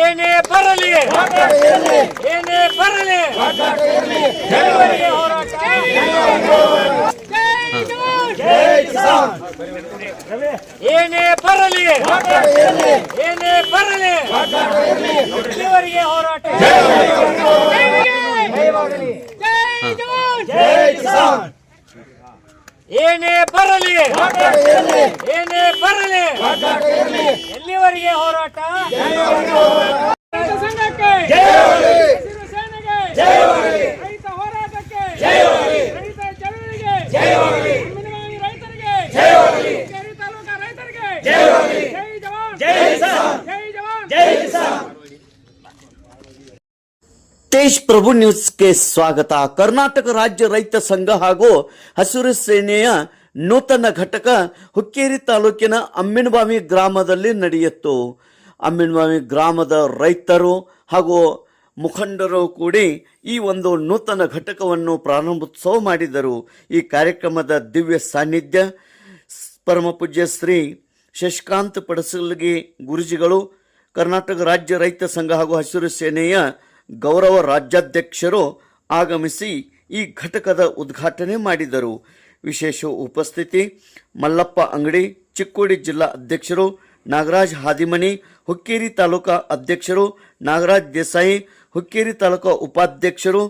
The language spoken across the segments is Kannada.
ಏನೇ ಬರಲಿ ಏನೇ ಬರಲಿ ಹೋರಾಟ ಏನೇ ಬರಲಿ ಏನೇ ಬರಲಿ ಇಲ್ಲಿವರೆಗೆ ಹೋರಾಟ ಏನೇ ಬರಲಿ ಏನೇ ಬರಲಿ ಎಲ್ಲಿವರೆಗೆ ಹೋರಾಟ ಸಂಘಕ್ಕೆ ರೈತ ಹೋರಾಟಕ್ಕೆ ರೈತ ಚಳವಳಿಗೆ ರೈತರಿಗೆ ತಾಲೂಕಾ ರೈತರಿಗೆ ಜೈ ಜವಾನ್ ಜೈ ಜವಾನ್ ಜೈ ಕಿಸಾನ್. ತೇಜ್ ಪ್ರಭು ನ್ಯೂಸ್ಗೆ ಸ್ವಾಗತ. ಕರ್ನಾಟಕ ರಾಜ್ಯ ರೈತ ಸಂಘ ಹಾಗೂ ಹಸಿರು ಸೇನೆಯ ನೂತನ ಘಟಕ ಹುಕ್ಕೇರಿ ತಾಲೂಕಿನ ಅಮ್ಮಿನಬಾವಿ ಗ್ರಾಮದಲ್ಲಿ ನಡೆಯಿತು. ಅಮ್ಮಿನಬಾವಿ ಗ್ರಾಮದ ರೈತರು ಹಾಗೂ ಮುಖಂಡರು ಕೂಡಿ ಈ ಒಂದು ನೂತನ ಘಟಕವನ್ನು ಪ್ರಾರಂಭೋತ್ಸವ ಮಾಡಿದರು. ಈ ಕಾರ್ಯಕ್ರಮದ ದಿವ್ಯ ಸಾನ್ನಿಧ್ಯ ಪರಮ ಪೂಜ್ಯ ಶ್ರೀ ಶಶಿಕಾಂತ್ ಪಡಸಲಗಿ ಗುರುಜಿಗಳು, ಕರ್ನಾಟಕ ರಾಜ್ಯ ರೈತ ಸಂಘ ಹಾಗೂ ಹಸಿರು ಸೇನೆಯ ಗೌರವ ರಾಜ್ಯಾಧ್ಯಕ್ಷರು ಆಗಮಿಸಿ ಈ ಘಟಕದ ಉದ್ಘಾಟನೆ ಮಾಡಿದರು. ವಿಶೇಷ ಉಪಸ್ಥಿತಿ ಮಲ್ಲಪ್ಪ ಅಂಗಡಿ, ಚಿಕ್ಕೋಡಿ ಜಿಲ್ಲಾ ಅಧ್ಯಕ್ಷರು, ನಾಗರಾಜ್ ಹಾದಿಮನಿ ಹುಕ್ಕೇರಿ ತಾಲೂಕಾ ಅಧ್ಯಕ್ಷರು, ನಾಗರಾಜ್ ದೇಸಾಯಿ ಹುಕ್ಕೇರಿ ತಾಲೂಕಾ ಉಪಾಧ್ಯಕ್ಷರು,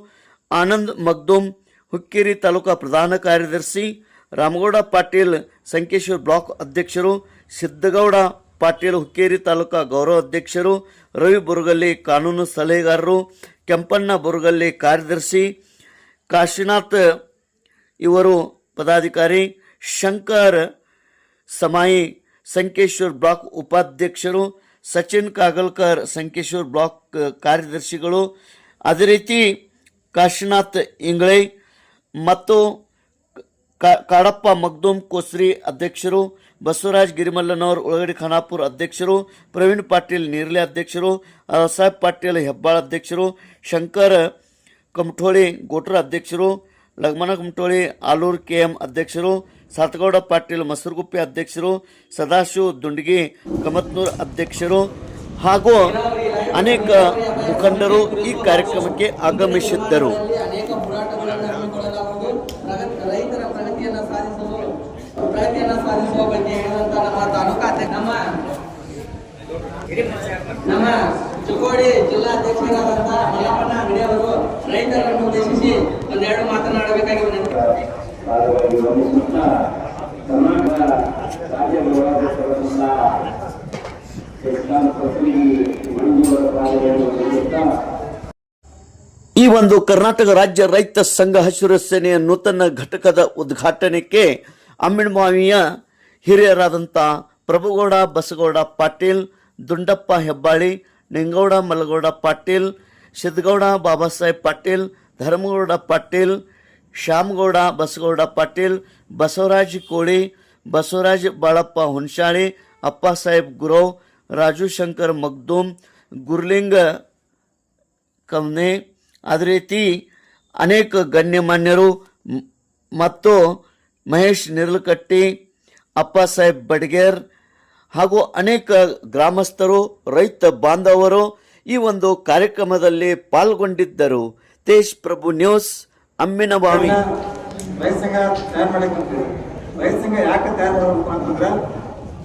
ಆನಂದ್ ಮಗ್ದೂಮ್ ಹುಕ್ಕೇರಿ ತಾಲೂಕಾ ಪ್ರಧಾನ ಕಾರ್ಯದರ್ಶಿ, ರಾಮಗೌಡ ಪಾಟೀಲ್ ಸಂಕೇಶ್ವರ್ ಬ್ಲಾಕ್ ಅಧ್ಯಕ್ಷರು, ಸಿದ್ದಗೌಡ ಪಾಟೀಲ್ ಹುಕ್ಕೇರಿ ತಾಲೂಕಾ ಗೌರವ ಅಧ್ಯಕ್ಷರು, ರವಿ ಬುರುಗಲ್ಲಿ ಕಾನೂನು ಸಲಹೆಗಾರರು, ಕೆಂಪಣ್ಣ ಬುರುಗಲ್ಲಿ ಕಾರ್ಯದರ್ಶಿ, ಕಾಶಿನಾಥ್ ಇವರು ಪದಾಧಿಕಾರಿ, ಶಂಕರ್ ಸಮಾಯಿ ಸಂಕೇಶ್ವರ್ ಬ್ಲಾಕ್ ಉಪಾಧ್ಯಕ್ಷರು, ಸಚಿನ್ ಕಾಗಲ್ಕರ್ ಸಂಕೇಶ್ವರ್ ಬ್ಲಾಕ್ ಕಾರ್ಯದರ್ಶಿಗಳು, ಅದೇ ರೀತಿ ಕಾಶಿನಾಥ್ ಇಂಗ್ಳೈ ಮತ್ತು ಕಾಡಪ್ಪ ಮಗ್ದೂಮ್ ಕೋಸ್ರಿ ಅಧ್ಯಕ್ಷರು, ಬಸವರಾಜ್ ಗಿರಿಮಲ್ಲನವರ್ ಉಳಗಡಿ ಖಾನಾಪುರ ಅಧ್ಯಕ್ಷರು, ಪ್ರವೀಣ್ ಪಾಟೀಲ್ ನೀರ್ಲೆ ಅಧ್ಯಕ್ಷರು, ಸಾಹೇಬ್ ಪಾಟೀಲ್ ಹೆಬ್ಬಾಳ್ ಅಧ್ಯಕ್ಷರು, ಶಂಕರ್ ಕಮಠೋಳಿ ಗೋಟ್ರ ಅಧ್ಯಕ್ಷರು, ಲಗ್ಮನ ಕಮಠೋಳಿ ಆಲೂರು ಕೆಎಂ ಅಧ್ಯಕ್ಷರು, ಸಾತಗೌಡ ಪಾಟೀಲ್ ಮಸರುಗುಪ್ಪೆ ಅಧ್ಯಕ್ಷರು, ಸದಾಶಿವ ದುಂಡಗಿ ಕಮತ್ನೂರ್ ಅಧ್ಯಕ್ಷರು ಹಾಗೂ ಅನೇಕ ಮುಖಂಡರು ಈ ಕಾರ್ಯಕ್ರಮಕ್ಕೆ ಆಗಮಿಸಿದ್ದರು. ಪ್ರಗತಿಯನ್ನು ಸಾಧಿಸುವ ಬಗ್ಗೆ ಹೇಳುವಂತ ನಮ್ಮ ಚಿಕ್ಕೋಡಿ ಜಿಲ್ಲಾಧ್ಯಕ್ಷರಾದಂತ ಮಲ್ಲಪ್ಪಣ್ಣ ಅಂಗಡಿ ಅವರು ರೈತರನ್ನು ಉದ್ದೇಶಿಸಿ ಒಂದೆರಡು ಮಾತನಾಡಬೇಕಾಗಿ ವಿನಂತಿ. ಈ ಒಂದು ಕರ್ನಾಟಕ ರಾಜ್ಯ ರೈತ ಸಂಘ ಹಸಿರು ಸೇನೆಯ ನೂತನ ಘಟಕದ ಉದ್ಘಾಟನೆಗೆ ಅಮ್ಮಿನಬಾವಿಯ ಹಿರಿಯರಾದಂಥ ಪ್ರಭುಗೌಡ ಬಸಗೌಡ ಪಾಟೀಲ್, ದುಂಡಪ್ಪ ಹೆಬ್ಬಾಳಿ, ನಿಂಗೌಡ ಮಲಗೌಡ ಪಾಟೀಲ್, ಸಿದ್ದಗೌಡ ಬಾಬಾ ಸಾಹೇಬ್ ಪಾಟೀಲ್, ಧರ್ಮಗೌಡ ಪಾಟೀಲ್, ಶ್ಯಾಮಗೌಡ ಬಸಗೌಡ ಪಾಟೀಲ್, ಬಸವರಾಜ್ ಕೋಳಿ, ಬಸವರಾಜ್ ಬಾಳಪ್ಪ ಹುಣಸಾಳಿ, ಅಪ್ಪ ಸಾಹೇಬ್ ಗುರವ್, ರಾಜು ಶಂಕರ್ ಮಗ್ದೂಮ್, ಗುರ್ಲಿಂಗ ಕಮ್ನೆ, ಅದೇ ರೀತಿ ಅನೇಕ ಗಣ್ಯಮಾನ್ಯರು ಮತ್ತು ಮಹೇಶ್ ನಿರ್ಲಕಟ್ಟಿ, ಅಪ್ಪ ಸಾಹೇಬ್ ಬಡ್ಗೇರ್ ಹಾಗೂ ಅನೇಕ ಗ್ರಾಮಸ್ಥರು, ರೈತ ಬಾಂಧವರು ಈ ಒಂದು ಕಾರ್ಯಕ್ರಮದಲ್ಲಿ ಪಾಲ್ಗೊಂಡಿದ್ದರು. ತೇಜ್ ಪ್ರಭು ನ್ಯೂಸ್, ಅಮ್ಮಿನಬಾವಿ. ರೈತ ಸಂಘ ತಯಾರು ಮಾಡಕ್ಕೆ ರೈತ ಸಂಘ ಯಾಕೆ ತಯಾರು ಮಾಡಬೇಕು ಅಂತಂದ್ರೆ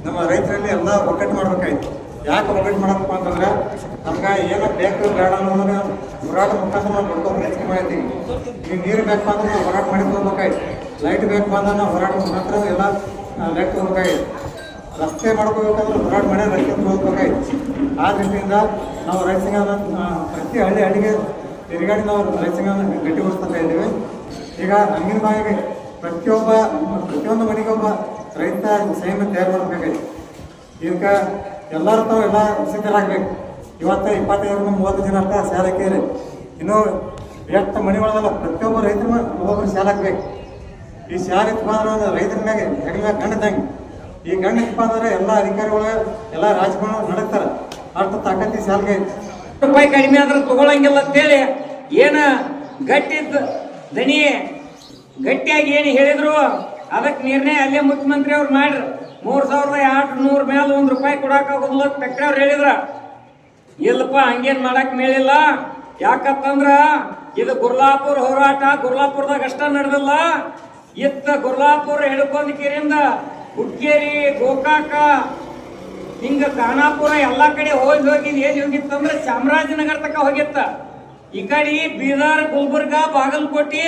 ನಮ್ಮ ರೈತರಲ್ಲಿ ಎಲ್ಲ ಒಗ್ಗಟ್ಟು ಮಾಡ್ಬೇಕಾಯ್ತು. ಯಾಕೆ ಒಗ್ಗಟ್ಟು ಮಾಡಬೇಕು ಅಂತಂದ್ರೆ ನಮ್ಗೆ ಏನೋ ಬೇಕು ಬೇಡ ಅನ್ನೋದನ್ನ ಹೋರಾಟ ಮುಖಾಂತರ ನಾವು ಮಾಡ್ಕೊಂಡು ರೈತ ಮಾಡಿದ್ದೀವಿ. ಈಗ ನೀರು ಬೇಕು ಅಂದ್ರೆ ನಾವು ಹೋರಾಟ ಮಾಡಿ ಹೋಗ್ಬೇಕಾಯ್ತು, ಲೈಟ್ ಬೇಕು ಅಂದ್ರೆ ನಾವು ಹೋರಾಟ ಮುಖಾಂತರ ಎಲ್ಲ ಲೈಟ್ ಹೋಗ್ಬೇಕಾಯ್ತು, ರಸ್ತೆ ಮಾಡ್ಕೋಬೇಕಂದ್ರೆ ಹೋರಾಟ ಮಾಡಿ ರಸ್ತೆ ಹೋಗ್ಬೇಕಾಯ್ತು. ಆ ದೃಷ್ಟಿಯಿಂದ ನಾವು ರೈತ ಸಂಘ ಪ್ರತಿ ಹಳ್ಳಿಗೆ ತಿರುಗಾಡಿ ನಾವು ರೈತ ಸಂಘವನ್ನು ಗಟ್ಟಿಗೊಳಿಸ್ತಾ ಇದ್ದೀವಿ. ಈಗ ಅಮ್ಮಿನಬಾವಿಗೆ ಪ್ರತಿಯೊಂದು ಮನೆಗೊಬ್ಬ ರೈತ ಸಂಘ ತಯಾರು ಮಾಡಬೇಕಾಯ್ತು. ಇದಕ್ಕೆ ಎಲ್ಲರೂ ತಾವು ಎಲ್ಲ ಸಿದ್ಧರಾಗಬೇಕು. ಇವತ್ತು 25-30 ಜನ ಅಷ್ಟ ಶಾಲೆ ಹಾಕಿರಿ. ಇನ್ನೂ ಎಷ್ಟು ಮನೆ ಒಳಗಲ್ಲ ಪ್ರತಿಯೊಬ್ಬ ರೈತರ ಒಬ್ಬೊಬ್ಬರು ಶಾಲೆ ಹಾಕ್ಬೇಕು. ಈ ಶಾಲೆ ಇತ್ತಪ್ಪ ಅಂದ್ರೆ ರೈತರ ಮ್ಯಾಗೆ ಹೆಗಲ ಮ್ಯಾಗ ಗಂಡದಂಗೆ. ಈ ಗಂಡ ಇತ್ತಪ್ಪ ಅಂದ್ರೆ ಎಲ್ಲ ಅಧಿಕಾರಿಗಳು ಎಲ್ಲ ರಾಜಕಾರಣ ನಡೆಸ್ತಾರೆ. ಅಷ್ಟು ತಾಕತ್ತಿ ಶಾಲೆಗೆ ರೂಪಾಯಿ ಕಡಿಮೆ ಆದ್ರೆ ತಗೊಳಂಗಿಲ್ಲ ಅಂತೇಳಿ ಏನ ಗಟ್ಟಿದ್ದ ದನಿ ಗಟ್ಟಿಯಾಗಿ ಏನು ಹೇಳಿದ್ರು ಅದಕ್ಕೆ ನಿರ್ಣಯ ಅಲ್ಲೇ ಮುಖ್ಯಮಂತ್ರಿ ಅವ್ರು ಮಾಡ್ರಿ. 3,800 ಮೇಲೆ ₹1 ಕೊಡಕ್ಕಾಗೋದಿಲ್ಲ ಫ್ಯಾಕ್ಟ್ರಿ ಅವ್ರು ಹೇಳಿದ್ರ. ಇಲ್ಲಪ್ಪ ಹಂಗೇನ್ ಮಾಡಕ್ ಮೇಲಿಲ್ಲ. ಯಾಕಂತಂದ್ರ ಇದು ಗುರ್ಲಾಪುರ ಹೋರಾಟ ಗುರ್ಲಾಪುರದಾಗ ಅಷ್ಟ ನಡೆದಿಲ್ಲ. ಇತ್ತ ಗುರ್ಲಾಪುರ ಹಿಡ್ಕೊಂಡ್ಕೇರಿಯಿಂದ ಹುಕ್ಕೇರಿ ಗೋಕಾಕ ಹಿಂಗ ಖಾನಾಪುರ ಎಲ್ಲಾ ಕಡೆ ಹೋಗಿದ್ ಏನ್ ಹೋಗಿತ್ತಂದ್ರ ಚಾಮರಾಜನಗರ ತಕ ಹೋಗಿತ್ತ. ಈ ಕಡೆ ಬೀದರ್ ಗುಲ್ಬರ್ಗ ಬಾಗಲಕೋಟೆ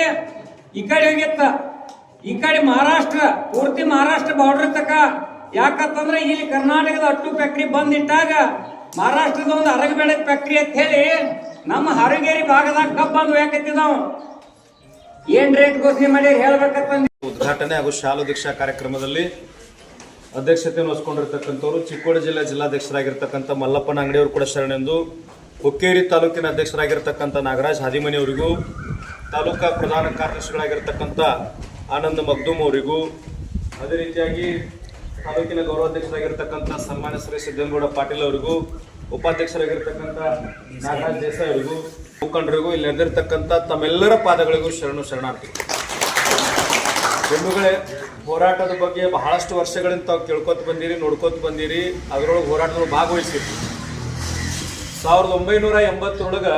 ಈ ಕಡೆ ಹೋಗಿತ್ತ. ಈ ಕಡೆ ಮಹಾರಾಷ್ಟ್ರ ಪೂರ್ತಿ ಮಹಾರಾಷ್ಟ್ರ ಬಾರ್ಡರ್ ತಕ. ಯಾಕಂತಂದ್ರೆ ಇಲ್ಲಿ ಕರ್ನಾಟಕದ ಅಟ್ಟು ಫ್ಯಾಕ್ಟ್ರಿ ಬಂದಿಟ್ಟಾಗ ಮಹಾರಾಷ್ಟ್ರದ ಒಂದು ಅರಗಬೇಡ ಫ್ಯಾಕ್ಟ್ರಿ ಅಂತ ಹೇಳಿ ನಮ್ಮ ಹಾರಗೇರಿ ಭಾಗದಾಗ ಕಬ್ಬ್ ಬಂದು ಯಾಕತ್ತಿ ನಾವು ಏನ್ ರೇಟ್ ಘೋಷಣೆ ಮಾಡಿ ಹೇಳ್ಬೇಕಂತ. ಉದ್ಘಾಟನೆ ಹಾಗೂ ಶಾಲು ದೀಕ್ಷಾ ಕಾರ್ಯಕ್ರಮದಲ್ಲಿ ಅಧ್ಯಕ್ಷತೆಯನ್ನು ವಹಿಸಿಕೊಂಡಿರ್ತಕ್ಕಂಥವ್ರು ಚಿಕ್ಕೋಡಿ ಜಿಲ್ಲೆ ಜಿಲ್ಲಾಧ್ಯಕ್ಷರಾಗಿರ್ತಕ್ಕಂಥ ಮಲ್ಲಪ್ಪನ ಅಂಗಡಿಯವರು ಕೂಡ ಶರಣೆಂದು, ಹುಕ್ಕೇರಿ ತಾಲೂಕಿನ ಅಧ್ಯಕ್ಷರಾಗಿರ್ತಕ್ಕಂಥ ನಾಗರಾಜ್ ಹಾದಿಮನಿ ಅವರಿಗೂ, ತಾಲೂಕಾ ಪ್ರಧಾನ ಕಾರ್ಯದರ್ಶಿಗಳಾಗಿರ್ತಕ್ಕಂಥ ಆನಂದ್ ಮಗ್ದೂಮ್ ಅವರಿಗೂ, ಅದೇ ರೀತಿಯಾಗಿ ತಾಲೂಕಿನ ಗೌರವಾಧ್ಯಕ್ಷರಾಗಿರ್ತಕ್ಕಂಥ ಸನ್ಮಾನ್ಯ ಶ್ರೀ ಸಿದ್ದನಗೌಡ ಪಾಟೀಲ್ ಅವರಿಗೂ, ಉಪಾಧ್ಯಕ್ಷರಾಗಿರ್ತಕ್ಕಂಥ ನಾಗರಾಜ್ ದೇಸಾಯಿ ಅವರಿಗೂ, ಮುಖಂಡರಿಗೂ, ಇಲ್ಲಿ ನಡೆದಿರ್ತಕ್ಕಂಥ ತಮ್ಮೆಲ್ಲರ ಪಾದಗಳಿಗೂ ಶರಣಾರ್ಥಿ. ಬಂಧುಗಳೇ, ಹೋರಾಟದ ಬಗ್ಗೆ ಬಹಳಷ್ಟು ವರ್ಷಗಳಿಂದ ತಾವು ಕೇಳ್ಕೊತ ಬಂದಿರಿ, ನೋಡ್ಕೊತ ಬಂದಿರಿ, ಅದರೊಳಗೆ ಹೋರಾಟದೊಳಗೆ ಭಾಗವಹಿಸಿರಿ. 1980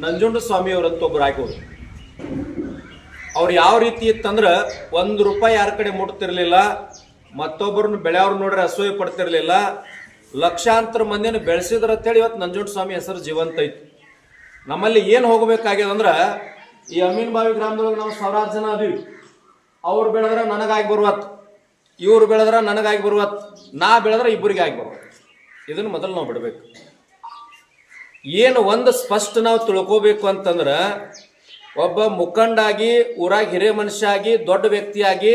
ನಂಜುಂಡ ಸ್ವಾಮಿ ಅವರಂತ ಒಬ್ಬರು ಆಗೋರು. ಅವ್ರು ಯಾವ ರೀತಿ ಇತ್ತಂದ್ರೆ ₹1 ಯಾರ ಕಡೆ ಮುಟ್ತಿರ್ಲಿಲ್ಲ, ಮತ್ತೊಬ್ಬರನ್ನ ಬೆಳೆಯವ್ರು ನೋಡ್ರೆ ಅಸೂಯೆ ಪಡ್ತಿರ್ಲಿಲ್ಲ, ಲಕ್ಷಾಂತರ ಮಂದಿಯನ್ನು ಬೆಳೆಸಿದ್ರ ಅಂತೇಳಿ ಇವತ್ತು ನಂಜುಂಡ ಸ್ವಾಮಿ ಹೆಸರು ಜೀವಂತ ಐತಿ. ನಮ್ಮಲ್ಲಿ ಏನು ಹೋಗಬೇಕಾಗ್ಯದಂದ್ರೆ, ಈ ಅಮೀನ್ ಬಾವಿ ಗ್ರಾಮದೊಳಗೆ ನಾವು 1000 ಜನ ಅದೀವಿ. ಅವ್ರು ಬೆಳೆದ್ರೆ ನನಗಾಗಿ ಬರುವತ್ತು, ಇವ್ರು ಬೆಳೆದ್ರೆ ನನಗಾಗಿ ಬರುವತ್ತು, ನಾ ಬೆಳೆದ್ರೆ ಇಬ್ಬರಿಗೆ ಆಗಿ ಬರುವತ್ತು. ಇದನ್ನು ಮೊದಲು ನಾವು ಬಿಡಬೇಕು. ಏನು ಒಂದು ಸ್ಪಷ್ಟ ನಾವು ತಿಳ್ಕೋಬೇಕು ಅಂತಂದ್ರೆ, ಒಬ್ಬ ಮುಖಂಡಾಗಿ ಊರಾಗ ಹಿರಿಯ ಮನುಷ್ಯ ಆಗಿ ದೊಡ್ಡ ವ್ಯಕ್ತಿಯಾಗಿ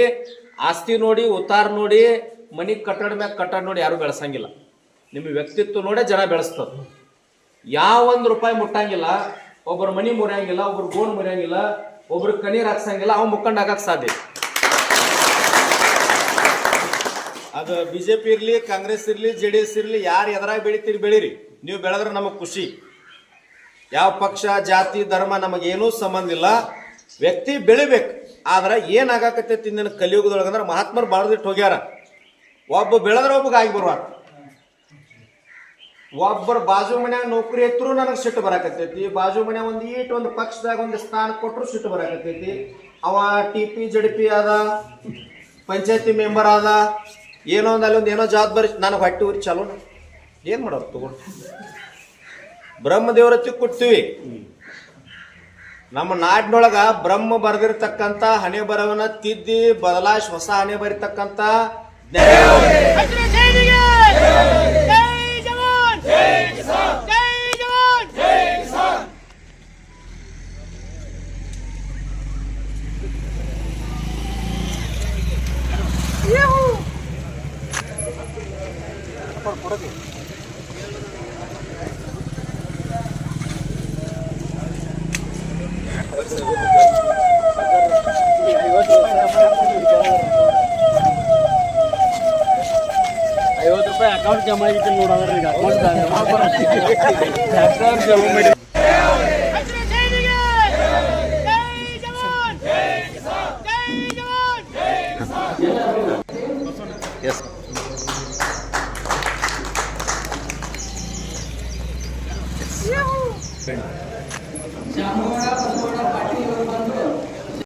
ಆಸ್ತಿ ನೋಡಿ ಉತ್ತಾರ ನೋಡಿ ಮನಿ ಕಟ್ಟಡ ಮ್ಯಾಗ ಕಟ್ಟಡ ನೋಡಿ ಯಾರು ಬೆಳೆಸಂಗಿಲ್ಲ. ನಿಮ್ಮ ವ್ಯಕ್ತಿತ್ವ ನೋಡೇ ಜನ ಬೆಳೆಸ್ತದ. ಯಾವ ₹1 ಮುಟ್ಟಂಗಿಲ್ಲ, ಒಬ್ಬರ ಮನಿ ಮುರಿಯಂಗಿಲ್ಲ, ಒಬ್ರು ಗೋಣ್ ಮುರಿಯಂಗಿಲ್ಲ, ಒಬ್ರು ಕಣ್ಣೀರ್ ಹಾಕ್ಸಂಗಿಲ್ಲ, ಅವ್ ಮುಖಂಡ ಆಗಕ್ಕೆ ಸಾಧ್ಯ. ಅದು ಬಿಜೆಪಿ ಇರ್ಲಿ, ಕಾಂಗ್ರೆಸ್ ಇರ್ಲಿ, JDS ಇರ್ಲಿ, ಯಾರು ಎದರಾಗ ಬೆಳಿತೀರಿ ಬೆಳೀರಿ, ನೀವು ಬೆಳೆದ್ರೆ ನಮಗೆ ಖುಷಿ. ಯಾವ ಪಕ್ಷ ಜಾತಿ ಧರ್ಮ ನಮಗೇನೂ ಸಂಬಂಧ ಇಲ್ಲ, ವ್ಯಕ್ತಿ ಬೆಳಿಬೇಕು. ಆದ್ರೆ ಏನಾಗಕತ್ತೈತಿ ಇಂದಿನ ಕಲಿಯುಗದೊಳಗಂದ್ರೆ ಮಹಾತ್ಮರು ಬಾಳ್ದಿಟ್ಟು ಹೋಗ್ಯಾರ. ಒಬ್ಬ ಬೆಳೆದ್ರೆ ಒಬ್ಬಗೆ ಆಗಿ ಬರುವ, ಒಬ್ಬರು ಬಾಜು ಮನ್ಯಾಗ ನೌಕರಿ ಎತ್ತರೂ ನನಗೆ ಸಿಟ್ಟು ಬರಾಕತ್ತೈತಿ, ಬಾಜು ಮನ್ಯಾಗ ಒಂದು ಪಕ್ಷದಾಗ ಒಂದು ಸ್ಥಾನ ಕೊಟ್ಟರು ಸಿಟ್ಟು ಬರಾಕತ್ತೈತಿ. ಅವ TP JDP ಆದ, ಪಂಚಾಯತಿ ಮೆಂಬರ್ ಆದ, ಏನೋ ಒಂದು ಅಲ್ಲಿ ಒಂದು ಏನೋ ಜವಾಬ್ದಾರಿ ನನಗೆ ಹೊಟ್ಟೆ ಊರಿ ಚಾಲೋನ ಏನು ಮಾಡೋರು ತಗೊಂಡು ಬ್ರಹ್ಮದೇವರತ್ತಿ ಕೊಡ್ತೀವಿ. ನಮ್ಮ ನಾಡಿನೊಳಗ ಬ್ರಹ್ಮ ಬರೆದಿರ್ತಕ್ಕಂಥ ಹಣೆ ಬರವನ್ನ ತಿದ್ದಿ ಬದಲಾಯಿಸಿ ಹೊಸ ಹಣೆ ಬರೀತಕ್ಕಂಥ ₹50 ಅಕೌಂಟ್ ಜಮಾ ಆಗಿತ್ತು ನೋಡೋದ್ರಿ. ಅಕೌಂಟ್ ಜಮಾ ಮಾಡಿ ಜಾಮೋಡ